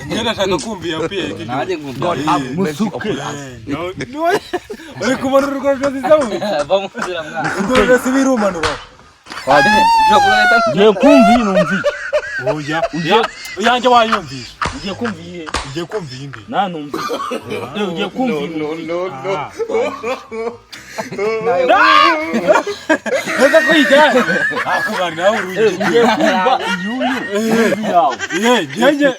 Njye nashaka kumvira piye. Nanjye ngumva. Musuke. Uri kubona urugo rwose zawe. Bamuzira mwana. Urugo rwose birumanura. Ngiye kumva numvi. Oya. Yanjye wayumvisha. Ngiye kumva iye. Ngiye kumva indi. Na numvi. Ngiye kumva. Neza kuyijyana. Akubana nawe urugi. Ngiye kumva yuyu. Yawe. Njye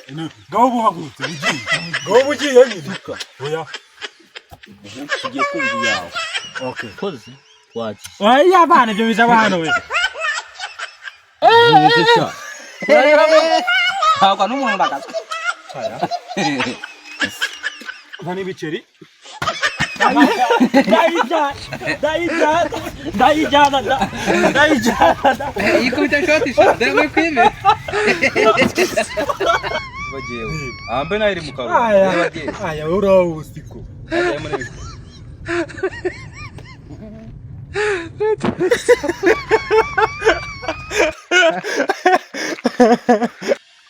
ngaho buhagurutse ugiye. Ngaho bugiye nyiduka. Oya. Ngiye kumva yawe. Okay. Koze. Wachi. Oya abana ibyo biza abana we. Ngiye Ntabwo n'umuntu ndagaza. Nani biceri? Dayijana. Ikubita shoti shot. Dore kwime. Bagiye. Ambe nairi mukaro. Aya urawusiko. Aya muri.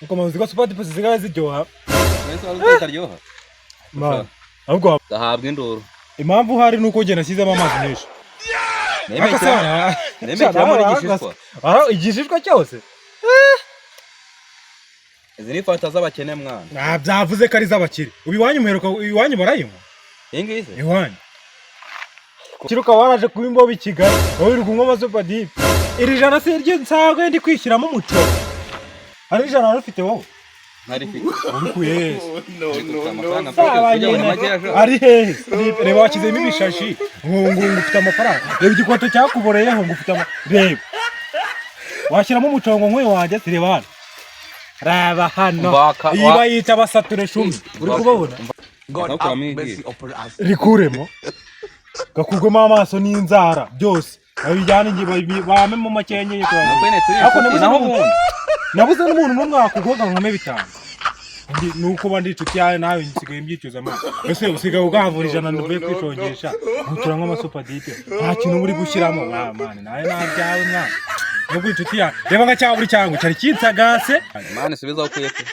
Uko muzika supati pese zigaye ziryoha. Wese waruko karyoha. Ma. Ahubwo Gahabwa induru. impamvu hari nuko nge nashyizemo amazi menshi. Neme cyangwa igishishwa. Igishishwa cyose. Izi ni fanta z'abakene mwana. Byavuze ko ari z'abakire. Ubiwanyu muheruka iwanyu barayinywa. Ingize. Iwanyu. Kiruka waraje kuba imbobo i Kigali. Wowe uri kunywa amasupadipe. Iri jana se rye nsagwe ndi kwishyiramo umuco. Hari ijana rufite wowe. Ntari fite. Urikuye. No. Ari hehe? Reba wakizemo ibishashi. Ngo ufite amafaranga. Reba igikoto cyakuboreyeho ngo ufite reba. Washyiramo umucongo nk'uyu wanjye sireba hano. Raba hano. Iba yita abasature shumi. Uri kubabona? Rikuremo. Gakugwemo amaso n'inzara byose. Abijyana ngiye bamemo makenye kwa. Nabuze n'umuntu n'umwe wakugoga nkame bitanga. Nuko bandi inshuti yawe nawe nsigaye mbyicuza amazi. Ese usigaye ugavura ijana ndavuye kwishongesha. Ntutura nk'amasupadipe. Nta kintu muri gushyiramo mwana. Nawe nabyawe mwana. Nubwo inshuti yawe. Reba nka cyangwa buri cyangwa cyari kitsagase. Mane subiza ukuye pe.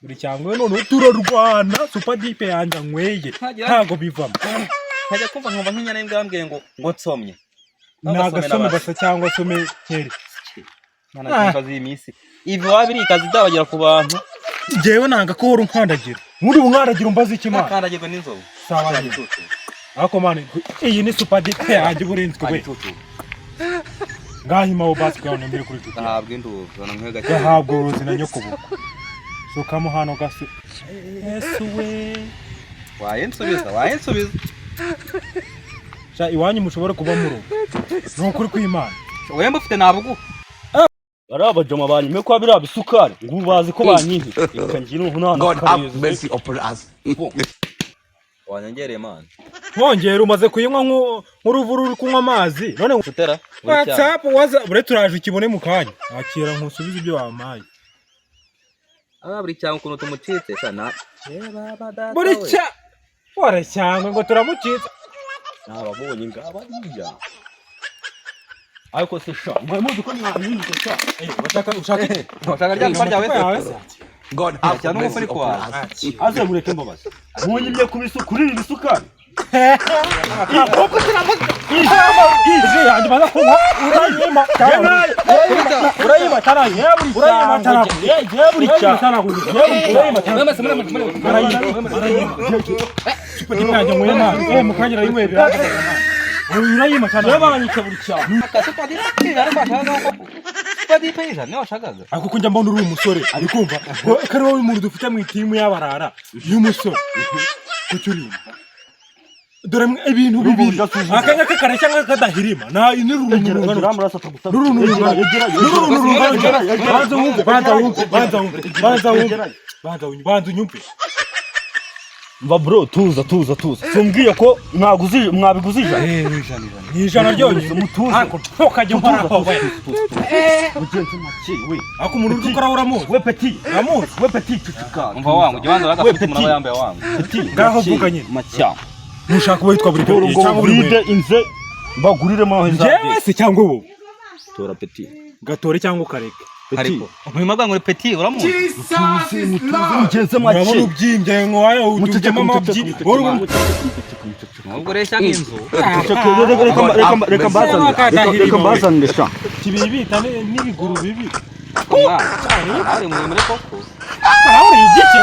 Buri cyangwa none turarwana supadipe yanja nkweye. Ntago bivamo. Nkajya kumva nkumva nk'inyana y'imbwambwe ngo nsomye. Nagasome basa cyangwa some keri. Mana kazi imisi. Ivi wabiri kazi dabagira ku bantu. Jewe nanga ko uru nkandagira. Muri bunkandagira umbaza iki mana? Kandagirwa n'inzovu. Sawa nyine. Ako mane iyi ni supadipe yanje burinzwe we. Ngahima wo basi kwa mbere kuri tuti. Gahabwa induru zona nkega. Gahabwa uruzi na nyokubuka. Sokamo hano gase. Yesu we. Wayensubiza. Sha iwanyu mushobora kuba mu rugo. Nukuri kw'Imana. Wemba ufite nabugu. Araba joma banyime kwa bira bisukari. Ngubazi ko banyinti. Ikangira umuntu God have mercy upon us. Wanyengereye man. Nkongera umaze kuyinywa nk'uruvuru uri kunywa amazi. None Futera. WhatsApp waza bure turaje ukibone mu kanya. Akira nkusubiza ibyo wamaye. Buri cyangwa ukuntu tumucitse sana. Buri cya. Wara cyangwa ngo turamucitse. Nababonye ngabariya. Ariko se sha, ngo muzi ko mwanyinze sha. Ushaka rya mpa ryawe. God have mercy upon us. Aze mureke mbabaza. Munyimye kubisukuri ibisukari. Koko turamuze. Ije yandi baza kunywa. Urayima taraye. Urayima taraye. Buri cya. Urayima taraye. Supadipe yanjye ngoye nabi. Mukanyira yinywera. Urayima taraye. Yabanyike buri cya. Supadipe yiza ne washagaga. Ako kunjya mbona uri umusore. Ari kumva. Kare wowe umuntu dufite mu itimu y'abarara. Y'umusore. Kucyurimba. Dore ibintu bibiri. Akanya kakare cyangwa kadahirima. Na inirungu Ramurasa tugusaba. Banza unyumve. Mva bro tuza. Sumbwiye ko mwabiguzija. Ijana ryonyine mutuze. Ako ntukajye nkora we. Mugenzi make we. Ako umuntu ukora uramuzi. We petit. Ramuzi. We petit cucika. Umva wangu gibanza bagafite umuntu yambaye wangu. Petit. Ngaho vuga nyine. Macya. Nushaka witwa buri Ngo cyangwa buride inze mbagurire mo Jewe se cyangwa wowe. Tora petit. Gatore cyangwa ukareke. ariko muhima bwa ngo peti uramuzi mugenze make urabona ubyimbye nkwayo utubyemo amabyi ubwo resha nk'inzu reka mbazanire sha kibibita n'ibiguru bibi ari muri koko ari igice